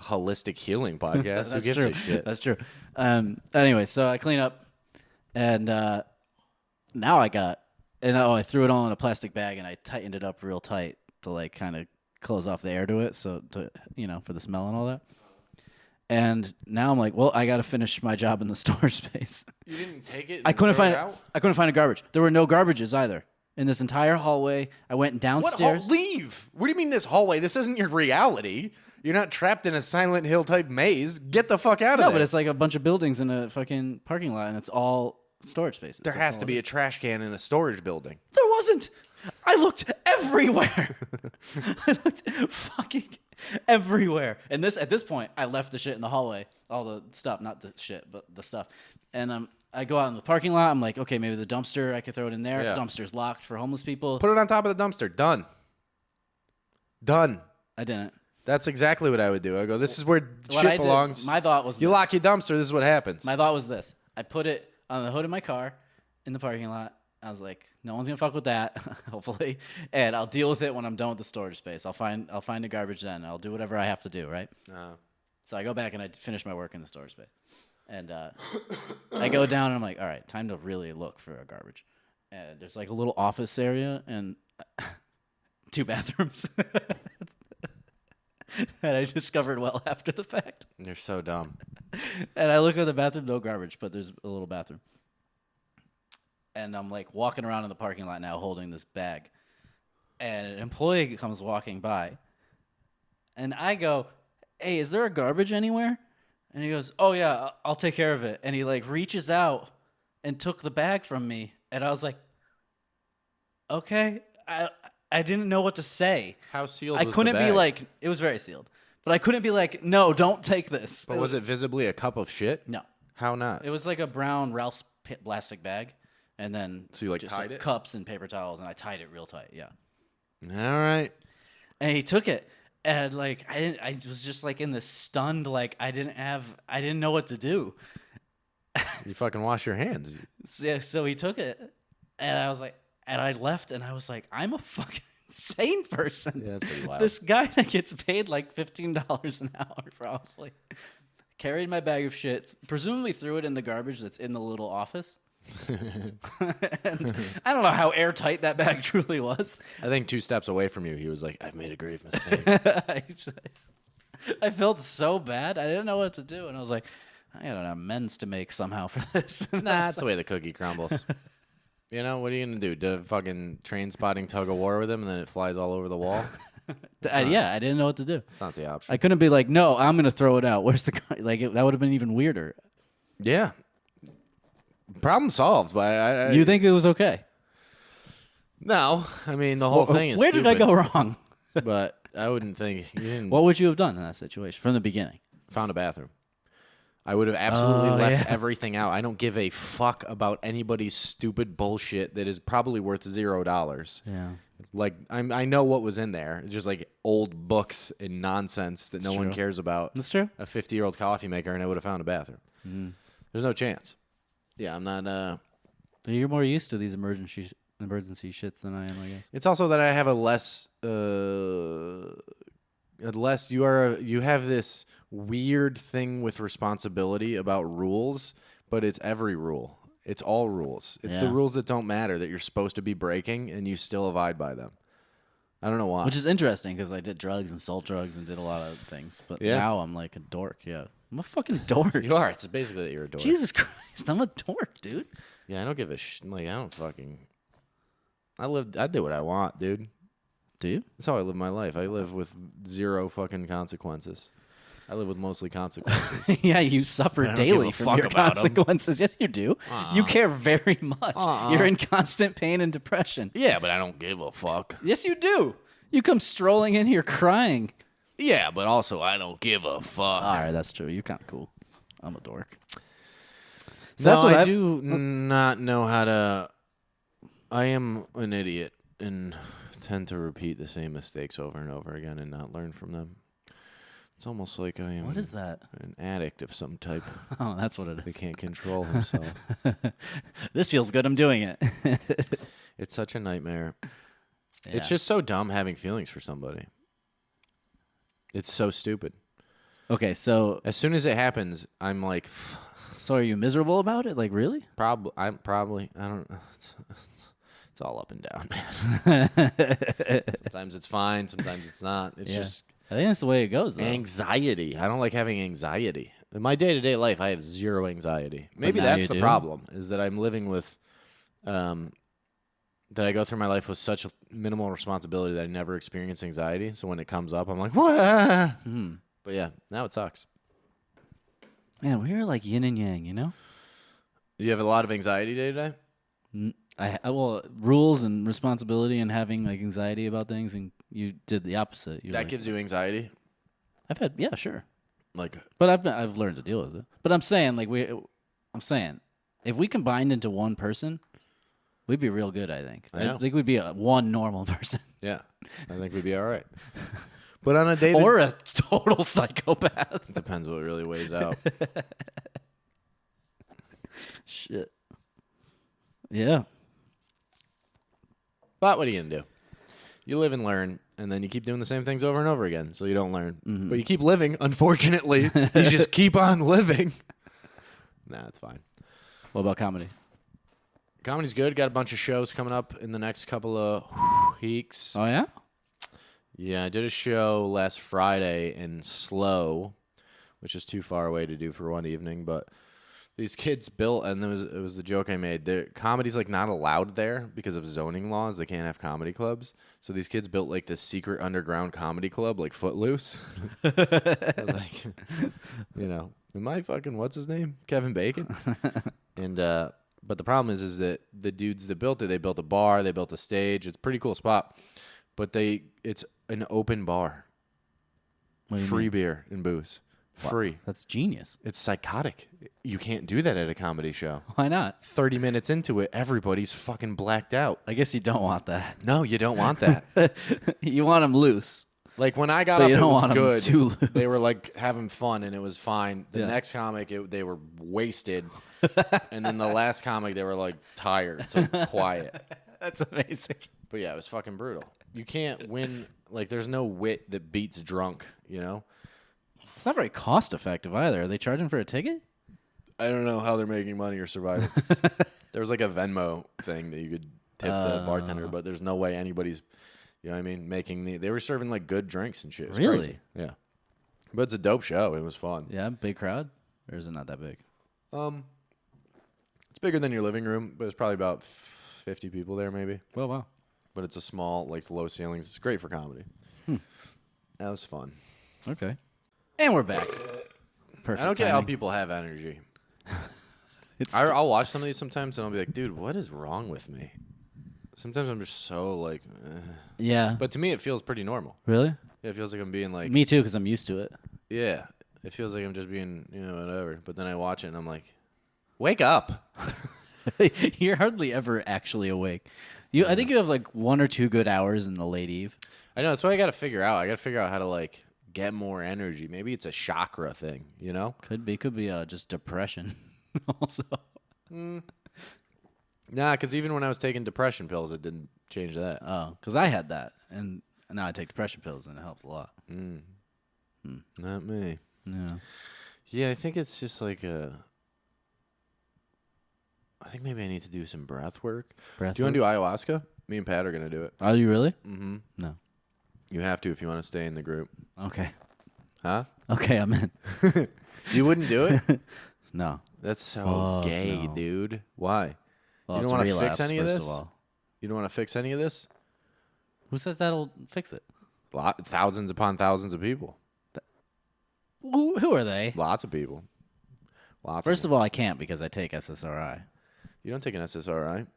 [SPEAKER 1] holistic healing podcast. Who
[SPEAKER 2] That's
[SPEAKER 1] gives
[SPEAKER 2] true.
[SPEAKER 1] a shit?
[SPEAKER 2] That's true. Anyway, so I clean up, and now I threw it all in a plastic bag and I tightened it up real tight to like kind of close off the air to it, so to for the smell and all that. And now I'm like, well, I got to finish my job in the storage space.
[SPEAKER 1] You didn't take it.
[SPEAKER 2] I couldn't find
[SPEAKER 1] it
[SPEAKER 2] it.
[SPEAKER 1] out.
[SPEAKER 2] I couldn't find a garbage. There were no garbages either in this entire hallway. I went
[SPEAKER 1] What?
[SPEAKER 2] downstairs.
[SPEAKER 1] Leave. What do you mean this hallway? This isn't your reality. You're not trapped in a Silent Hill type maze. Get the fuck out of
[SPEAKER 2] No,
[SPEAKER 1] there.
[SPEAKER 2] but it's like a bunch of buildings in a fucking parking lot, and it's all storage spaces.
[SPEAKER 1] There has to be a trash can in a storage building.
[SPEAKER 2] There wasn't. I looked everywhere. I looked fucking everywhere. And at this point, I left the shit in the hallway. All the stuff, not the shit, but the stuff. And I go out in the parking lot. I'm like, okay, maybe the dumpster. I could throw it in there.
[SPEAKER 1] Yeah.
[SPEAKER 2] Dumpster's locked for homeless people.
[SPEAKER 1] Put it on top of the dumpster. Done. Done.
[SPEAKER 2] I didn't.
[SPEAKER 1] That's exactly what I would do. I go, this is where
[SPEAKER 2] What I
[SPEAKER 1] shit
[SPEAKER 2] did-
[SPEAKER 1] belongs.
[SPEAKER 2] my thought was
[SPEAKER 1] You
[SPEAKER 2] this.
[SPEAKER 1] lock your dumpster, this is what happens.
[SPEAKER 2] My thought was this. I put it on the hood of my car in the parking lot. I was like, no one's gonna fuck with that, hopefully, and I'll deal with it when I'm done with the storage space. I'll find the garbage then. I'll do whatever I have to do, right? So I go back and I finish my work in the storage space, and I go down and I'm like, all right, time to really look for a garbage. And there's like a little office area and 2 bathrooms that I discovered well after the fact.
[SPEAKER 1] You're so dumb.
[SPEAKER 2] And I look at the bathroom, no garbage, but there's a little bathroom. And I'm like walking around in the parking lot now holding this bag. And an employee comes walking by. And I go, hey, is there a garbage anywhere? And he goes, oh, yeah, I'll take care of it. And he like reaches out and took the bag from me. And I was like, okay. I didn't know what to say.
[SPEAKER 1] How sealed
[SPEAKER 2] I
[SPEAKER 1] was
[SPEAKER 2] couldn't
[SPEAKER 1] the
[SPEAKER 2] be
[SPEAKER 1] bag?
[SPEAKER 2] like, it was very sealed. But I couldn't be like, no, don't take this.
[SPEAKER 1] But was it visibly a cup of shit?
[SPEAKER 2] No.
[SPEAKER 1] How not?
[SPEAKER 2] It was like a brown Ralph's plastic bag, and then
[SPEAKER 1] So you, like,
[SPEAKER 2] just
[SPEAKER 1] tied it?
[SPEAKER 2] cups and paper towels, and I tied it real tight. Yeah,
[SPEAKER 1] All right.
[SPEAKER 2] and he took it, and like I was just like in this stunned, like I didn't know what to do.
[SPEAKER 1] You fucking wash your hands.
[SPEAKER 2] So he took it, and I was like, and I left, and I was like, I'm a fucking insane person.
[SPEAKER 1] Yeah, that's pretty wild.
[SPEAKER 2] This guy that gets paid like $15 an hour probably carried my bag of shit, presumably threw it in the garbage that's in the little office. And I don't know how airtight that bag truly was.
[SPEAKER 1] I think 2 steps away from you, he was like, I've made a grave mistake.
[SPEAKER 2] I felt so bad. I didn't know what to do, and I was like, I got an amends to make somehow for this.
[SPEAKER 1] Nah, that's the way the cookie crumbles. You know, what are you going to do? Do fucking train spotting tug of war with him and then it flies all over the wall?
[SPEAKER 2] Yeah, I didn't know what to do.
[SPEAKER 1] It's not the option.
[SPEAKER 2] I couldn't be like, no, I'm gonna throw it out. Where's the guy? Like that would have been even weirder.
[SPEAKER 1] Yeah. Problem solved. But
[SPEAKER 2] You think it was okay?
[SPEAKER 1] No. I mean, the whole thing is
[SPEAKER 2] Where did I
[SPEAKER 1] stupid,
[SPEAKER 2] go wrong?
[SPEAKER 1] But I wouldn't think you didn't
[SPEAKER 2] What would you have done in that situation from the beginning?
[SPEAKER 1] found a bathroom. I would have absolutely
[SPEAKER 2] Oh,
[SPEAKER 1] left
[SPEAKER 2] yeah.
[SPEAKER 1] everything out. I don't give a fuck about anybody's stupid bullshit that is probably worth $0.
[SPEAKER 2] Yeah.
[SPEAKER 1] Like I know what was in there. It's just like old books and nonsense that no one
[SPEAKER 2] true.
[SPEAKER 1] cares about.
[SPEAKER 2] That's true.
[SPEAKER 1] A 50-year-old coffee maker, and I would have found a bathroom. There's no chance. Yeah, I'm not.
[SPEAKER 2] You're more used to these emergency shits than I am, I guess.
[SPEAKER 1] It's also that I have a you have this weird thing with responsibility about rules, but it's every rule. It's all rules. It's the
[SPEAKER 2] Yeah.
[SPEAKER 1] rules that don't matter that you're supposed to be breaking, and you still abide by them. I don't know why.
[SPEAKER 2] Which is interesting because I did drugs and sold drugs and did a lot of things, but
[SPEAKER 1] Yeah.
[SPEAKER 2] now I'm like a dork. Yeah, I'm a fucking dork.
[SPEAKER 1] You are. It's basically that you're a dork.
[SPEAKER 2] Jesus Christ, I'm a dork, dude.
[SPEAKER 1] Yeah, I don't give a like. I don't fucking. I do what I want, dude.
[SPEAKER 2] Do you?
[SPEAKER 1] That's how I live my life. I live with 0 fucking consequences. I live with mostly consequences.
[SPEAKER 2] Yeah, you suffer
[SPEAKER 1] don't give
[SPEAKER 2] daily
[SPEAKER 1] a
[SPEAKER 2] from
[SPEAKER 1] fuck
[SPEAKER 2] your
[SPEAKER 1] about 'em.
[SPEAKER 2] consequences. Yes, you do. You care very much. You're in constant pain and depression.
[SPEAKER 1] Yeah, but I don't give a fuck.
[SPEAKER 2] Yes, you do. You come strolling in here crying.
[SPEAKER 1] Yeah, but also I don't give a fuck.
[SPEAKER 2] All right, that's true. You're kind of cool. I'm a dork.
[SPEAKER 1] So
[SPEAKER 2] that's what
[SPEAKER 1] I
[SPEAKER 2] I've-
[SPEAKER 1] do not know how to. I am an idiot and tend to repeat the same mistakes over and over again and not learn from them. It's almost like I am
[SPEAKER 2] What is that?
[SPEAKER 1] an addict of some type
[SPEAKER 2] Oh, that's what it
[SPEAKER 1] that
[SPEAKER 2] is.
[SPEAKER 1] can't control himself.
[SPEAKER 2] This feels good. I'm doing it.
[SPEAKER 1] It's such a nightmare. It's
[SPEAKER 2] Yeah.
[SPEAKER 1] just so dumb having feelings for somebody. It's so stupid.
[SPEAKER 2] Okay, so
[SPEAKER 1] As soon as it happens, I'm like,
[SPEAKER 2] are you miserable about it? Like, really?
[SPEAKER 1] I don't. It's all up and down, man. Sometimes it's fine, sometimes it's not. It's
[SPEAKER 2] Yeah.
[SPEAKER 1] just
[SPEAKER 2] I think that's the way it goes, though.
[SPEAKER 1] anxiety. I don't like having anxiety. In my day-to-day life, I have 0 anxiety. Maybe
[SPEAKER 2] now
[SPEAKER 1] that's
[SPEAKER 2] you
[SPEAKER 1] the
[SPEAKER 2] do?
[SPEAKER 1] problem, is that I'm living with, that I go through my life with such minimal responsibility that I never experience anxiety. So when it comes up, I'm like, what? But yeah, now it sucks.
[SPEAKER 2] Man, we're like yin and yang, you know?
[SPEAKER 1] You have a lot of anxiety day to day?
[SPEAKER 2] Well, rules and responsibility and having like anxiety about things, and you did the opposite.
[SPEAKER 1] That gives you anxiety?
[SPEAKER 2] I've had, yeah, sure.
[SPEAKER 1] Like,
[SPEAKER 2] But I've learned to deal with it. But I'm saying, if we combined into one person, we'd be real good. I think.
[SPEAKER 1] I know.
[SPEAKER 2] I think we'd be one normal person,
[SPEAKER 1] yeah, I think we'd be all right. But on a day
[SPEAKER 2] or a total psychopath.
[SPEAKER 1] depends what really weighs out.
[SPEAKER 2] Shit. Yeah.
[SPEAKER 1] But what are you going to do? You live and learn, and then you keep doing the same things over and over again, so you don't learn.
[SPEAKER 2] Mm-hmm.
[SPEAKER 1] But you keep living, unfortunately. You just keep on living. Nah, it's fine.
[SPEAKER 2] What about comedy?
[SPEAKER 1] Comedy's good. Got a bunch of shows coming up in the next couple of weeks.
[SPEAKER 2] Oh yeah.
[SPEAKER 1] Yeah, I did a show last Friday in Slow, which is too far away to do for one evening, but these kids built, and it was the joke I made. Comedy's like not allowed there because of zoning laws. They can't have comedy clubs. So these kids built like this secret underground comedy club, like Footloose. I was like, am I fucking what's his name? Kevin Bacon. And but the problem is that the dudes that built it, they built a bar, they built a stage. It's a pretty cool spot, but it's an open bar,
[SPEAKER 2] What do you
[SPEAKER 1] free
[SPEAKER 2] mean?
[SPEAKER 1] beer and booze, free.
[SPEAKER 2] That's genius.
[SPEAKER 1] It's psychotic. You can't do that at a comedy show.
[SPEAKER 2] Why not?
[SPEAKER 1] 30 minutes into it, everybody's fucking blacked out.
[SPEAKER 2] I guess you don't want that.
[SPEAKER 1] No, you don't want that.
[SPEAKER 2] You want them loose.
[SPEAKER 1] Like when I got
[SPEAKER 2] But
[SPEAKER 1] up,
[SPEAKER 2] you
[SPEAKER 1] it
[SPEAKER 2] don't
[SPEAKER 1] was
[SPEAKER 2] want 'em
[SPEAKER 1] good.
[SPEAKER 2] too loose.
[SPEAKER 1] They were like having fun and it was fine. The
[SPEAKER 2] Yeah.
[SPEAKER 1] next comic, they were wasted. And then the last comic, they were like tired, so quiet.
[SPEAKER 2] That's amazing.
[SPEAKER 1] But yeah, it was fucking brutal. You can't win. Like there's no wit that beats drunk, you know?
[SPEAKER 2] It's not very cost effective either. Are they charging for a ticket?
[SPEAKER 1] I don't know how they're making money or surviving. There was like a Venmo thing that you could tip the bartender, but there's no way anybody's, you know what I mean, they were serving like good drinks and shit. It was
[SPEAKER 2] Really?
[SPEAKER 1] crazy. Yeah. But it's a dope show. It was fun.
[SPEAKER 2] Yeah, big crowd? Or is it not that big?
[SPEAKER 1] It's bigger than your living room, but it's probably about 50 people there maybe.
[SPEAKER 2] Well, wow.
[SPEAKER 1] But it's a small, like low ceilings. It's great for comedy. That was fun.
[SPEAKER 2] Okay. And we're back. Perfect.
[SPEAKER 1] I don't get how
[SPEAKER 2] timing.
[SPEAKER 1] people have energy.
[SPEAKER 2] It's
[SPEAKER 1] I'll watch some of these sometimes and I'll be like, dude, what is wrong with me? Sometimes I'm just so like,
[SPEAKER 2] yeah.
[SPEAKER 1] but to me it feels pretty normal.
[SPEAKER 2] Really?
[SPEAKER 1] Yeah, it feels like I'm being like,
[SPEAKER 2] Me too, because I'm used to it.
[SPEAKER 1] yeah, it feels like I'm just being, whatever. But then I watch it and I'm like, wake up.
[SPEAKER 2] You're hardly ever actually awake. I think you have like 1 or 2 good hours in the late eve.
[SPEAKER 1] I know, that's what I got to figure out. I got to figure out how to like get more energy. Maybe it's a chakra thing, you know?
[SPEAKER 2] Could be just depression. Also.
[SPEAKER 1] Nah, because even when I was taking depression pills, it didn't change that.
[SPEAKER 2] Oh, because I had that, and now I take depression pills, and it helped a lot.
[SPEAKER 1] Not me.
[SPEAKER 2] Yeah.
[SPEAKER 1] Yeah, I think it's just like I think maybe I need to do some breath work. Do you want to do ayahuasca? Me and Pat are going to do it.
[SPEAKER 2] Are you really?
[SPEAKER 1] Mm-hmm.
[SPEAKER 2] No.
[SPEAKER 1] You have to if you want to stay in the group.
[SPEAKER 2] Okay.
[SPEAKER 1] Huh?
[SPEAKER 2] Okay, I'm in.
[SPEAKER 1] You wouldn't do it?
[SPEAKER 2] No.
[SPEAKER 1] That's so
[SPEAKER 2] Fuck
[SPEAKER 1] gay,
[SPEAKER 2] no.
[SPEAKER 1] dude. Why?
[SPEAKER 2] Well,
[SPEAKER 1] You
[SPEAKER 2] it's
[SPEAKER 1] don't wanna
[SPEAKER 2] relapse,
[SPEAKER 1] fix any of
[SPEAKER 2] first
[SPEAKER 1] this?
[SPEAKER 2] Of all.
[SPEAKER 1] You don't want to fix any of this?
[SPEAKER 2] Who says that'll fix it?
[SPEAKER 1] Thousands upon thousands of people.
[SPEAKER 2] Who are they?
[SPEAKER 1] Lots of people. Lots
[SPEAKER 2] First
[SPEAKER 1] of
[SPEAKER 2] of all, I can't because I take SSRI.
[SPEAKER 1] You don't take an SSRI?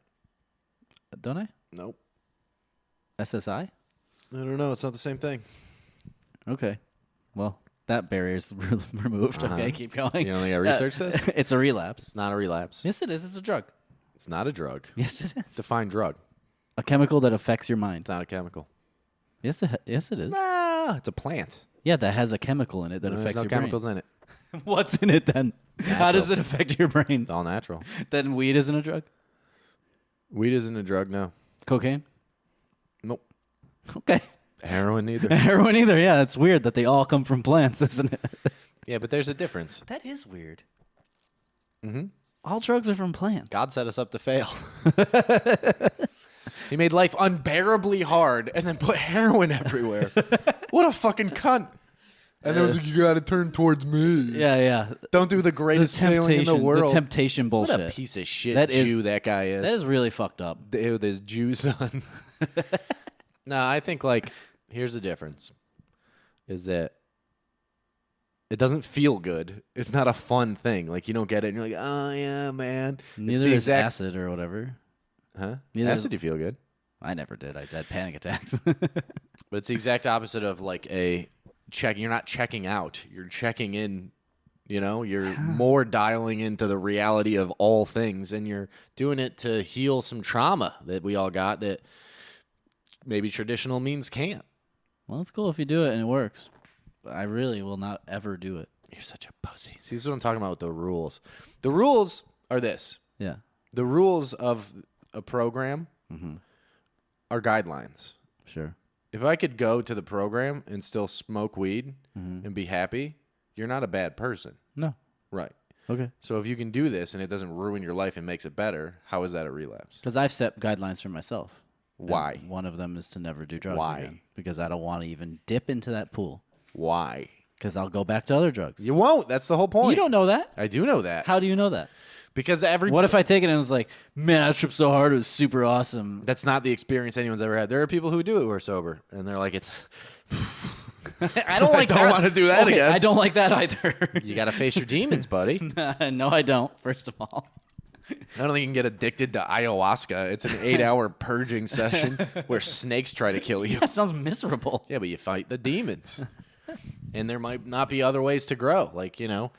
[SPEAKER 2] Don't I?
[SPEAKER 1] Nope.
[SPEAKER 2] SSI?
[SPEAKER 1] I don't know. It's not the same thing.
[SPEAKER 2] Okay. Well, that barrier's removed. Okay, keep going.
[SPEAKER 1] You know, like research says?
[SPEAKER 2] It's a relapse.
[SPEAKER 1] It's not a relapse.
[SPEAKER 2] Yes, it is. It's a drug.
[SPEAKER 1] It's not a drug.
[SPEAKER 2] Yes, it is.
[SPEAKER 1] Define drug.
[SPEAKER 2] A chemical that affects your mind.
[SPEAKER 1] It's not a chemical.
[SPEAKER 2] Yes, it is.
[SPEAKER 1] Nah, it's a plant.
[SPEAKER 2] Yeah, that has a chemical in it that
[SPEAKER 1] There's
[SPEAKER 2] affects
[SPEAKER 1] no
[SPEAKER 2] your
[SPEAKER 1] chemicals in it.
[SPEAKER 2] brain. What's in it then? How does it affect your brain?
[SPEAKER 1] It's all natural.
[SPEAKER 2] Then weed isn't a drug?
[SPEAKER 1] Weed isn't a drug, no.
[SPEAKER 2] Cocaine?
[SPEAKER 1] Nope.
[SPEAKER 2] Okay.
[SPEAKER 1] Heroin neither.
[SPEAKER 2] Heroin either. Yeah, it's weird that they all come from plants, isn't it?
[SPEAKER 1] Yeah, but there's a difference.
[SPEAKER 2] That is weird.
[SPEAKER 1] Mm-hmm.
[SPEAKER 2] All drugs are from plants.
[SPEAKER 1] God set us up to fail. He made life unbearably hard and then put heroin everywhere. What a fucking cunt. And it was like, you got to turn towards me.
[SPEAKER 2] Yeah.
[SPEAKER 1] Don't do the greatest feeling in the world.
[SPEAKER 2] The temptation
[SPEAKER 1] What
[SPEAKER 2] bullshit.
[SPEAKER 1] a piece of shit
[SPEAKER 2] That is-
[SPEAKER 1] Jew that guy is.
[SPEAKER 2] That is really fucked up.
[SPEAKER 1] Ew, this Jew son. No, I think like here's the difference. Is that It doesn't feel good. It's not a fun thing. Like you don't get it, and you're like, oh yeah, man.
[SPEAKER 2] Neither
[SPEAKER 1] the
[SPEAKER 2] is
[SPEAKER 1] exact,
[SPEAKER 2] acid or whatever.
[SPEAKER 1] huh?
[SPEAKER 2] Neither
[SPEAKER 1] Acid, you feel good,
[SPEAKER 2] I never did. I had panic attacks.
[SPEAKER 1] but it's the exact opposite of like a check. You're not checking out. You're checking in. You know, you're more dialing into the reality of all things, and you're doing it to heal some trauma that we all got that maybe traditional means can't.
[SPEAKER 2] Well, it's cool if you do it and it works. But I really will not ever do it.
[SPEAKER 1] You're such a pussy. See, this is what I'm talking about with the rules. The rules are this.
[SPEAKER 2] Yeah.
[SPEAKER 1] The rules of a program are guidelines.
[SPEAKER 2] Sure.
[SPEAKER 1] If I could go to the program and still smoke weed and be happy, you're not a bad person.
[SPEAKER 2] No.
[SPEAKER 1] Right.
[SPEAKER 2] Okay.
[SPEAKER 1] So if you can do this and it doesn't ruin your life and makes it better, how is that a relapse?
[SPEAKER 2] Because I've set guidelines for myself.
[SPEAKER 1] Why?
[SPEAKER 2] And one of them is to never do drugs
[SPEAKER 1] Why?
[SPEAKER 2] again. Because I don't want to even dip into that pool.
[SPEAKER 1] Why?
[SPEAKER 2] Because I'll go back to other drugs.
[SPEAKER 1] You won't. That's the whole point.
[SPEAKER 2] You don't know that.
[SPEAKER 1] I do know that.
[SPEAKER 2] How do you know that?
[SPEAKER 1] Because
[SPEAKER 2] What if I take it and it's like, man, I tripped so hard, it was super awesome.
[SPEAKER 1] that's not the experience anyone's ever had. There are people who do it who are sober, and they're like, it's.
[SPEAKER 2] I don't like
[SPEAKER 1] I don't want to do that
[SPEAKER 2] Okay,
[SPEAKER 1] again.
[SPEAKER 2] I don't like that either.
[SPEAKER 1] You got to face your demons, buddy.
[SPEAKER 2] No, I don't, first of all.
[SPEAKER 1] I don't think you can get addicted to ayahuasca. It's an 8-hour purging session where snakes try to kill you.
[SPEAKER 2] That sounds miserable.
[SPEAKER 1] Yeah, but you fight the demons. And there might not be other ways to grow. Like, you know,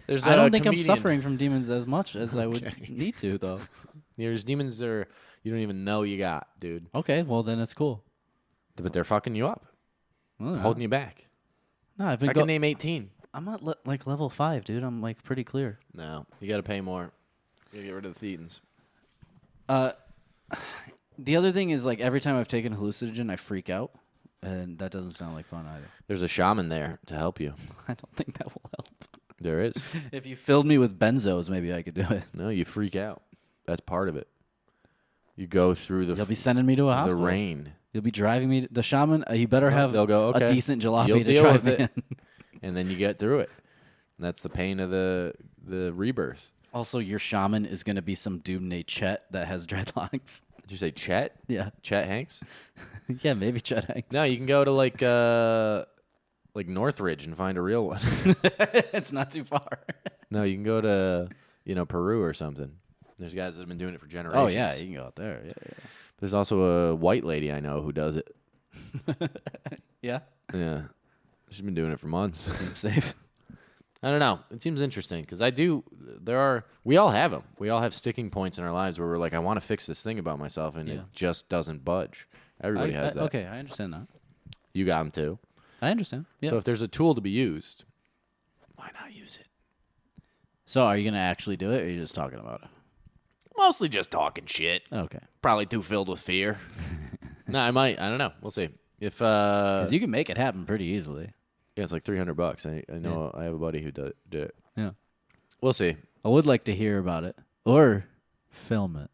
[SPEAKER 1] there's
[SPEAKER 2] I
[SPEAKER 1] a
[SPEAKER 2] don't think
[SPEAKER 1] comedian.
[SPEAKER 2] I'm suffering from demons as much as I would need to, though.
[SPEAKER 1] There's demons that are, you don't even know you got, dude.
[SPEAKER 2] Okay, well, then it's cool.
[SPEAKER 1] But they're fucking you up,
[SPEAKER 2] Well,
[SPEAKER 1] holding you back.
[SPEAKER 2] No, I've been
[SPEAKER 1] I can name 18.
[SPEAKER 2] I'm at like level 5, dude. I'm like pretty clear.
[SPEAKER 1] No, you got to pay more. You got to get rid of the thetans.
[SPEAKER 2] The other thing is, like, every time I've taken hallucinogen, I freak out. And that doesn't sound like fun either.
[SPEAKER 1] There's a shaman there to help you.
[SPEAKER 2] I don't think that will help.
[SPEAKER 1] There is.
[SPEAKER 2] If you filled me with benzos, maybe I could do it.
[SPEAKER 1] No, you freak out. That's part of it. You go through
[SPEAKER 2] You'll be sending me to a
[SPEAKER 1] the
[SPEAKER 2] hospital.
[SPEAKER 1] rain.
[SPEAKER 2] You'll be driving me. The shaman, he better have
[SPEAKER 1] They'll go, okay.
[SPEAKER 2] a decent jalopy
[SPEAKER 1] You'll
[SPEAKER 2] to
[SPEAKER 1] deal
[SPEAKER 2] drive
[SPEAKER 1] with
[SPEAKER 2] me
[SPEAKER 1] it.
[SPEAKER 2] in.
[SPEAKER 1] And then you get through it. And that's the pain of the rebirth.
[SPEAKER 2] Also, your shaman is going to be some dude named Chet that has dreadlocks.
[SPEAKER 1] Did you say Chet?
[SPEAKER 2] Yeah.
[SPEAKER 1] Chet Hanks?
[SPEAKER 2] Yeah, maybe Chet Hanks.
[SPEAKER 1] No, you can go to like Northridge and find a real one.
[SPEAKER 2] It's not too far.
[SPEAKER 1] No, you can go to, Peru or something. There's guys that have been doing it for generations.
[SPEAKER 2] Oh, yeah, you can go out there. Yeah,
[SPEAKER 1] There's also a white lady I know who does it.
[SPEAKER 2] yeah.
[SPEAKER 1] Yeah. She's been doing it for months.
[SPEAKER 2] Seems safe.
[SPEAKER 1] I don't know. It seems interesting because we all have them. We all have sticking points in our lives where we're like, I want to fix this thing about myself, and it just doesn't budge. Everybody has that.
[SPEAKER 2] Okay, I understand that.
[SPEAKER 1] You got them too.
[SPEAKER 2] I understand. Yeah.
[SPEAKER 1] So if there's a tool to be used, why not use it?
[SPEAKER 2] So are you going to actually do it, or are you just talking about it?
[SPEAKER 1] Mostly just talking shit.
[SPEAKER 2] Okay.
[SPEAKER 1] Probably too filled with fear. No, I might. I don't know. We'll see. If
[SPEAKER 2] Because you can make it happen pretty easily.
[SPEAKER 1] yeah, it's like $300. I know I have a buddy who did it.
[SPEAKER 2] Yeah.
[SPEAKER 1] We'll see.
[SPEAKER 2] I would like to hear about it or film it.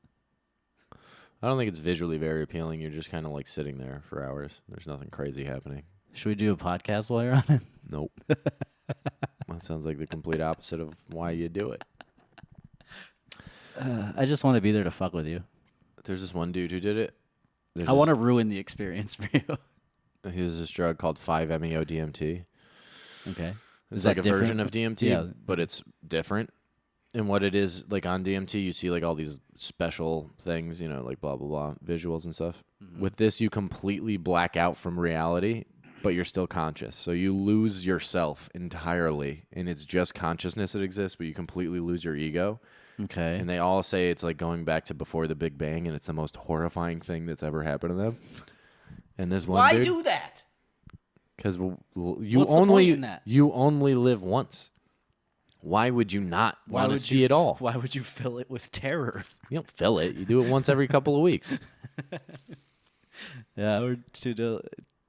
[SPEAKER 1] I don't think it's visually very appealing. You're just kind of like sitting there for hours. There's nothing crazy happening.
[SPEAKER 2] Should we do a podcast while you're on it?
[SPEAKER 1] Nope. That sounds like the complete opposite of why you do it.
[SPEAKER 2] I just want to be there to fuck with you.
[SPEAKER 1] There's this one dude who did it.
[SPEAKER 2] I want to ruin the experience for you.
[SPEAKER 1] He has this drug called 5-MeO-DMT.
[SPEAKER 2] Okay.
[SPEAKER 1] It's
[SPEAKER 2] that
[SPEAKER 1] like a
[SPEAKER 2] different
[SPEAKER 1] version of DMT,
[SPEAKER 2] Yeah.
[SPEAKER 1] but it's different. And what it is, like on DMT, you see like all these special things, like blah, blah, blah, visuals and stuff.
[SPEAKER 2] Mm-hmm.
[SPEAKER 1] With this, you completely black out from reality, but you're still conscious. So you lose yourself entirely, and it's just consciousness that exists, but you completely lose your ego.
[SPEAKER 2] Okay.
[SPEAKER 1] And they all say it's like going back to before the Big Bang, and it's the most horrifying thing that's ever happened to them. And this one dude,
[SPEAKER 2] do that?
[SPEAKER 1] because you
[SPEAKER 2] What's the point in that?
[SPEAKER 1] you only live once. Why would you not want to see it all?
[SPEAKER 2] Why would you fill it with terror?
[SPEAKER 1] You don't fill it. You do it once every couple of weeks.
[SPEAKER 2] Yeah, we're two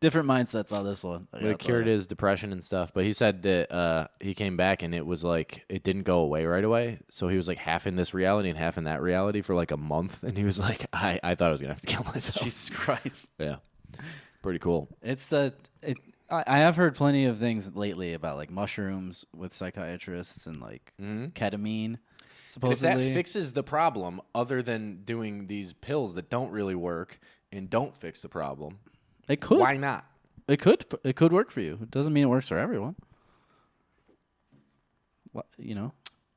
[SPEAKER 2] different mindsets on this one.
[SPEAKER 1] But it cured his depression and stuff. But he said that he came back and it was like it didn't go away right away. So he was like half in this reality and half in that reality for like a month. And he was like, I thought I was gonna have to kill myself.
[SPEAKER 2] Jesus Christ.
[SPEAKER 1] Yeah, pretty cool.
[SPEAKER 2] I have heard plenty of things lately about like mushrooms with psychiatrists and like ketamine.
[SPEAKER 1] And if
[SPEAKER 2] Supposedly,
[SPEAKER 1] that fixes the problem, other than doing these pills that don't really work and don't fix the problem,
[SPEAKER 2] it could.
[SPEAKER 1] why not?
[SPEAKER 2] It could work for you. It doesn't mean it works for everyone. You know.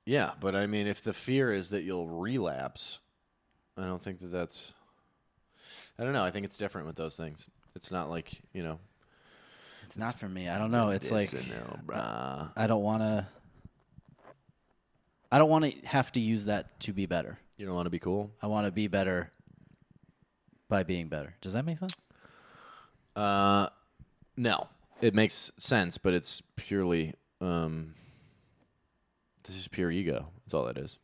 [SPEAKER 1] Yeah, but I mean, if the fear is that you'll relapse, I don't think that's. I don't know. I think it's different with those things. It's not like,
[SPEAKER 2] It's not for me. I don't know. It's like
[SPEAKER 1] bruh.
[SPEAKER 2] I don't want to. I don't want to have to use that to be better.
[SPEAKER 1] You don't want to be cool?
[SPEAKER 2] I want to be better by being better. Does that make sense?
[SPEAKER 1] No. It makes sense, but it's purely this is pure ego. That's all it is.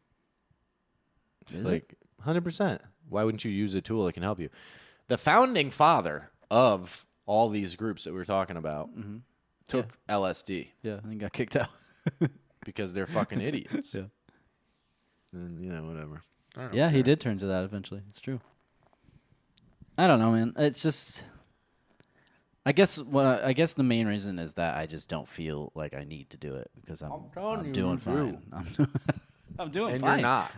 [SPEAKER 2] Is
[SPEAKER 1] like 100%. Why wouldn't you use a tool that can help you? The founding father of all these groups that we were talking about took LSD
[SPEAKER 2] Yeah, and he got kicked out.
[SPEAKER 1] because they're fucking idiots.
[SPEAKER 2] Yeah.
[SPEAKER 1] And whatever. I don't
[SPEAKER 2] Yeah, he
[SPEAKER 1] care.
[SPEAKER 2] did turn to that eventually. It's true. I don't know, man. It's just, I guess the main reason is that I just don't feel like I need to do it because I'm
[SPEAKER 1] telling you,
[SPEAKER 2] doing
[SPEAKER 1] you
[SPEAKER 2] fine. I'm doing
[SPEAKER 1] And
[SPEAKER 2] fine.
[SPEAKER 1] you're not.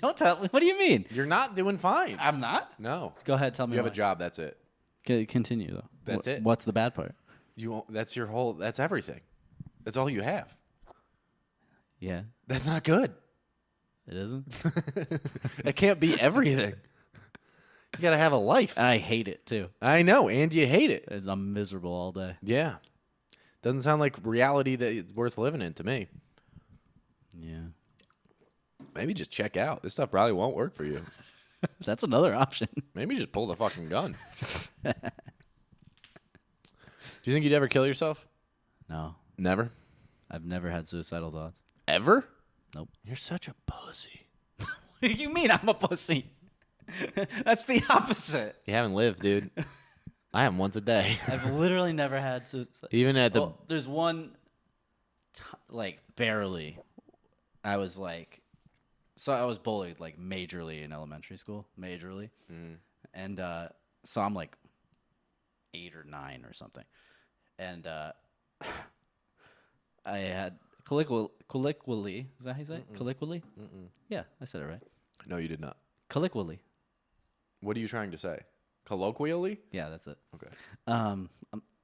[SPEAKER 2] Don't tell me. What do you mean?
[SPEAKER 1] You're not doing fine.
[SPEAKER 2] I'm not.
[SPEAKER 1] No.
[SPEAKER 2] Go ahead. Tell me.
[SPEAKER 1] You have a
[SPEAKER 2] why.
[SPEAKER 1] job. That's it.
[SPEAKER 2] Continue though.
[SPEAKER 1] That's it.
[SPEAKER 2] What's the bad part?
[SPEAKER 1] That's your whole. That's everything. That's all you have.
[SPEAKER 2] Yeah,
[SPEAKER 1] That's not good.
[SPEAKER 2] it isn't.
[SPEAKER 1] It can't be everything. You gotta have a life.
[SPEAKER 2] And I hate it too.
[SPEAKER 1] I know, and you hate it.
[SPEAKER 2] I'm miserable all day.
[SPEAKER 1] Yeah. Doesn't sound like reality that's worth living in to me.
[SPEAKER 2] Yeah,
[SPEAKER 1] Maybe just check out. This stuff probably won't work for you.
[SPEAKER 2] that's another option.
[SPEAKER 1] Maybe just pull the fucking gun. Do you think you'd ever kill yourself?
[SPEAKER 2] No,
[SPEAKER 1] Never?
[SPEAKER 2] I've never had suicidal thoughts.
[SPEAKER 1] Ever?
[SPEAKER 2] Nope.
[SPEAKER 1] You're such a pussy.
[SPEAKER 2] What do you mean I'm a pussy? That's the opposite.
[SPEAKER 1] You haven't lived, dude. I am once a day.
[SPEAKER 2] I've literally never had suicide.
[SPEAKER 1] Even at the
[SPEAKER 2] Well, there's one, like barely. I was like, so I was bullied like majorly in elementary school, majorly, and so I'm like 8 or 9 or something, and I had colloquially. Is that how you say it? Colloquially? Yeah, I said it right.
[SPEAKER 1] No, you did not.
[SPEAKER 2] Colloquially.
[SPEAKER 1] What are you trying to say? Colloquially?
[SPEAKER 2] Yeah, that's it.
[SPEAKER 1] Okay.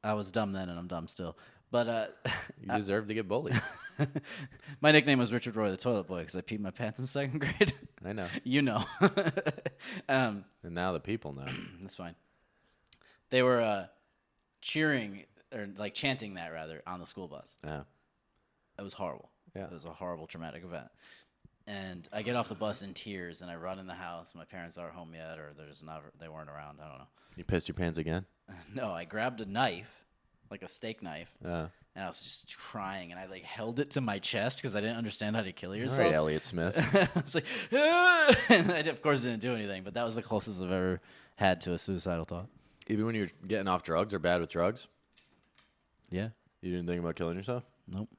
[SPEAKER 2] I was dumb then, and I'm dumb still. But
[SPEAKER 1] You deserve to get bullied.
[SPEAKER 2] my nickname was Richard Roy the Toilet Boy because I peed my pants in 2nd grade.
[SPEAKER 1] I know.
[SPEAKER 2] You know.
[SPEAKER 1] And now the people know.
[SPEAKER 2] That's fine. They were cheering or like chanting that rather on the school bus.
[SPEAKER 1] Yeah.
[SPEAKER 2] It was horrible.
[SPEAKER 1] Yeah.
[SPEAKER 2] It was a horrible traumatic event. And I get off the bus in tears and I run in the house. My parents aren't home yet or they weren't around. I don't know.
[SPEAKER 1] You pissed your pants again?
[SPEAKER 2] No, I grabbed a knife, like a steak knife,
[SPEAKER 1] Yeah.
[SPEAKER 2] and I was just crying and I like held it to my chest because I didn't understand how to kill
[SPEAKER 1] All
[SPEAKER 2] yourself.
[SPEAKER 1] right, Elliot Smith.
[SPEAKER 2] I was like, "Ah!" And I of course didn't do anything, but that was the closest I've ever had to a suicidal thought.
[SPEAKER 1] Even when you're getting off drugs or bad with drugs,
[SPEAKER 2] Yeah.
[SPEAKER 1] you didn't think about killing yourself?
[SPEAKER 2] Nope.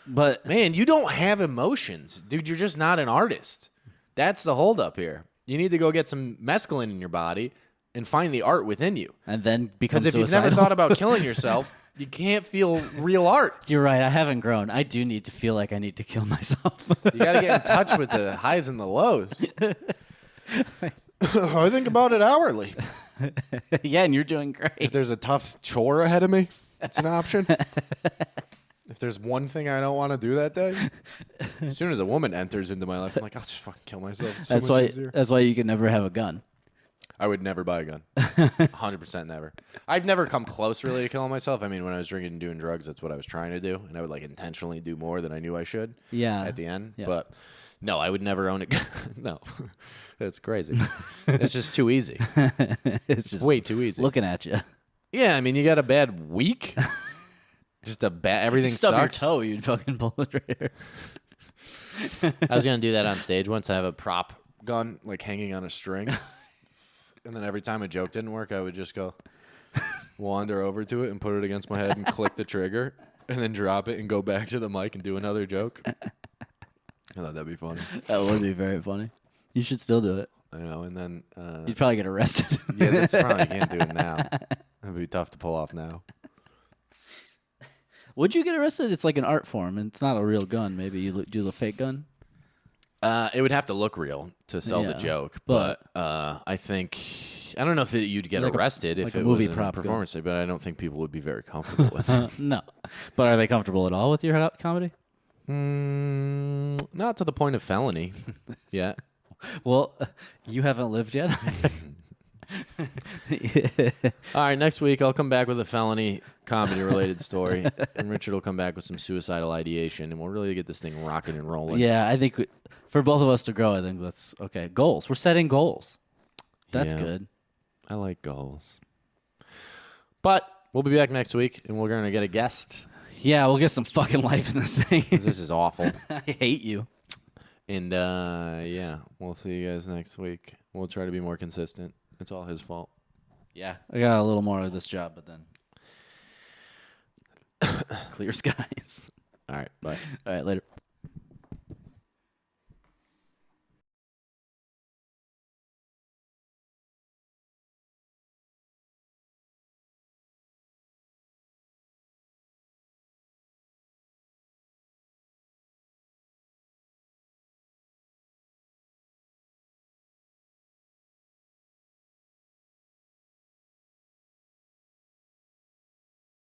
[SPEAKER 2] But
[SPEAKER 1] Man, you don't have emotions. Dude, you're just not an artist. That's the holdup here. You need to go get some mescaline in your body and find the art within you.
[SPEAKER 2] and then become
[SPEAKER 1] Because if you've
[SPEAKER 2] suicidal.
[SPEAKER 1] never thought about killing yourself, you can't feel real art.
[SPEAKER 2] You're right. I haven't grown. I do need to feel like I need to kill myself.
[SPEAKER 1] You got to get in touch with the highs and the lows. I think about it hourly.
[SPEAKER 2] Yeah, and you're doing great.
[SPEAKER 1] If there's a tough chore ahead of me, it's an option. If there's one thing I don't want to do that day, as soon as a woman enters into my life, I'm like, I'll just fucking kill myself. It's so
[SPEAKER 2] That's
[SPEAKER 1] much
[SPEAKER 2] why.
[SPEAKER 1] easier.
[SPEAKER 2] That's why you can never have a gun.
[SPEAKER 1] I would never buy a gun. 100% never. I've never come close really to killing myself. I mean, when I was drinking and doing drugs, that's what I was trying to do. And I would like intentionally do more than I knew I should
[SPEAKER 2] Yeah.
[SPEAKER 1] at the end.
[SPEAKER 2] Yeah.
[SPEAKER 1] But no, I would never own a gun. No, that's crazy. It's just too easy.
[SPEAKER 2] It's just
[SPEAKER 1] Way too easy.
[SPEAKER 2] looking at you.
[SPEAKER 1] Yeah, I mean, you got a bad week. Just a bad, everything
[SPEAKER 2] Stub
[SPEAKER 1] sucks.
[SPEAKER 2] your toe, you'd fucking pull it right here.
[SPEAKER 1] I was going to do that on stage once. I have a prop gun like hanging on a string. And then every time a joke didn't work, I would just go wander over to it and put it against my head and click the trigger and then drop it and go back to the mic and do another joke. I thought that'd be funny.
[SPEAKER 2] That would be very funny. You should still do it.
[SPEAKER 1] I know. And then,
[SPEAKER 2] You'd probably get arrested.
[SPEAKER 1] yeah, that's probably you can't do it now. It'd be tough to pull off now.
[SPEAKER 2] Would you get arrested? It's like an art form, and it's not a real gun. Maybe you do the fake gun.
[SPEAKER 1] It would have to look real to sell the
[SPEAKER 2] Yeah,
[SPEAKER 1] joke,
[SPEAKER 2] but-
[SPEAKER 1] but I think I don't know if you'd get
[SPEAKER 2] Like a-
[SPEAKER 1] arrested
[SPEAKER 2] like
[SPEAKER 1] if
[SPEAKER 2] a
[SPEAKER 1] it
[SPEAKER 2] movie
[SPEAKER 1] was
[SPEAKER 2] prop
[SPEAKER 1] a
[SPEAKER 2] gun.
[SPEAKER 1] performance, but I don't think people would be very comfortable with it.
[SPEAKER 2] No, but are they comfortable at all with your comedy?
[SPEAKER 1] Not to the point of felony yet.
[SPEAKER 2] Well, you haven't lived yet.
[SPEAKER 1] All right, next week I'll come back with a felony comedy-related story, and Richard will come back with some suicidal ideation, and we'll really get this thing rocking and rolling.
[SPEAKER 2] Yeah, I think for both of us to grow, I think that's okay. Goals. We're setting goals. That's
[SPEAKER 1] Yeah.
[SPEAKER 2] good.
[SPEAKER 1] I like goals. But we'll be back next week, and we're going to get a guest.
[SPEAKER 2] Yeah, we'll get some fucking life in this thing.
[SPEAKER 1] 'Cause this is awful.
[SPEAKER 2] I hate you.
[SPEAKER 1] And, yeah, we'll see you guys next week. We'll try to be more consistent. It's all his fault.
[SPEAKER 2] Yeah, I got a little more of this job, but then clear skies.
[SPEAKER 1] All right, bye.
[SPEAKER 2] All right, later.